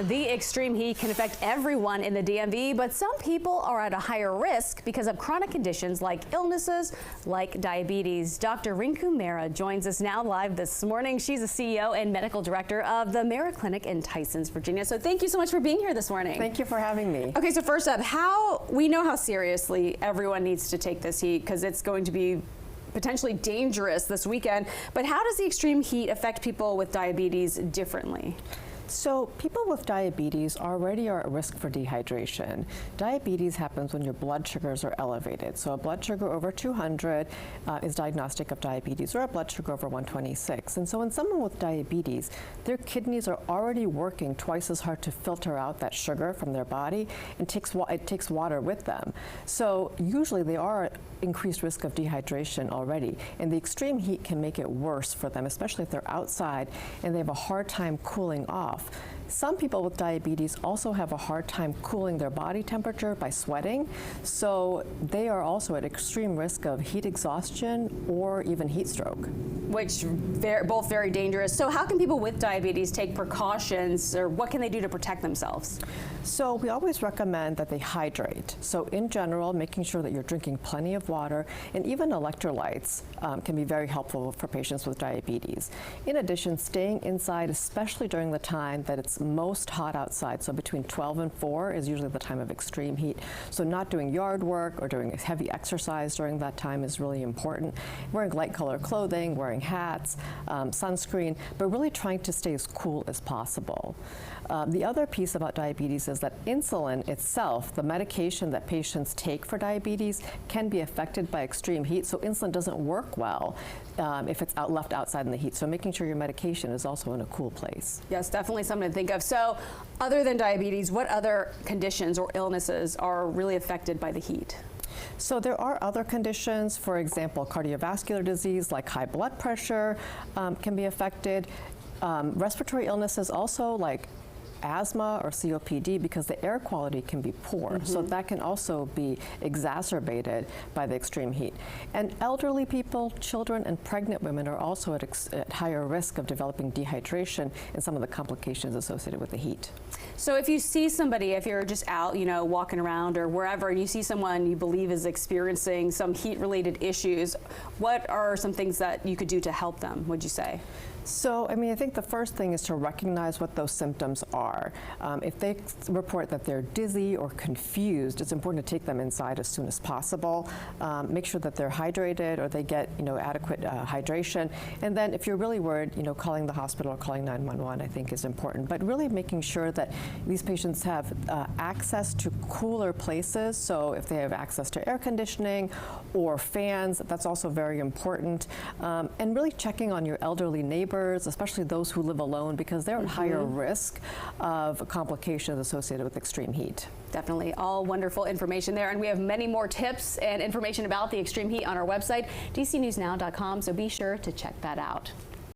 The extreme heat can affect everyone in the DMV, but some people are at a higher risk because of chronic conditions like illnesses like diabetes. Dr. Rinku Mehra joins us now live this morning. She's the CEO and medical director of the Mehra Clinic in Tysons, Virginia. So thank you so much for being here this morning. Thank you for having me. Okay, so first up, we know how seriously everyone needs to take this heat because it's going to be potentially dangerous this weekend, but how does the extreme heat affect people with diabetes differently? So people with diabetes already are at risk for dehydration. Diabetes happens when your blood sugars are elevated. So a blood sugar over 200 is diagnostic of diabetes, or a blood sugar over 126. And so in someone with diabetes, their kidneys are already working twice as hard to filter out that sugar from their body, and it takes water with them. So usually they are at increased risk of dehydration already, and the extreme heat can make it worse for them, especially if they're outside and they have a hard time cooling off. Some people with diabetes also have a hard time cooling their body temperature by sweating, so they are also at extreme risk of heat exhaustion or even heat stroke. Which both very dangerous. So how can people with diabetes take precautions, or what can they do to protect themselves? So we always recommend that they hydrate. So in general, making sure that you're drinking plenty of water, and even electrolytes can be very helpful for patients with diabetes. In addition, staying inside, especially during the time that it's most hot outside, so between 12 and 4 is usually the time of extreme heat. So not doing yard work or doing heavy exercise during that time is really important. Wearing light color clothing, wearing hats, sunscreen, but really trying to stay as cool as possible. The other piece about diabetes is that insulin itself, the medication that patients take for diabetes, can be affected by extreme heat. So insulin doesn't work well if it's left outside in the heat. So making sure your medication is also in a cool place. Yes, definitely something to think of. So other than diabetes, what other conditions or illnesses are really affected by the heat? So there are other conditions, for example, cardiovascular disease like high blood pressure can be affected. Respiratory illnesses also, like asthma or COPD, because the air quality can be poor. So that can also be exacerbated by the extreme heat. And elderly people, children, and pregnant women are also at higher risk of developing dehydration and some of the complications associated with the heat. So if you see somebody, if you're just out, walking around or wherever, and you see someone you believe is experiencing some heat-related issues, what are some things that you could do to help them, would you say? So, I think the first thing is to recognize what those symptoms are. If they report that they're dizzy or confused, it's important to take them inside as soon as possible. Make sure that they're hydrated or they get, adequate hydration. And then if you're really worried, calling the hospital or calling 911, I think is important. But really making sure that these patients have access to cooler places. So if they have access to air conditioning or fans, that's also very important. And really checking on your elderly neighbors, especially those who live alone, because they're at higher risk of complications associated with extreme heat. Definitely all wonderful information there, and we have many more tips and information about the extreme heat on our website, dcnewsnow.com, so be sure to check that out.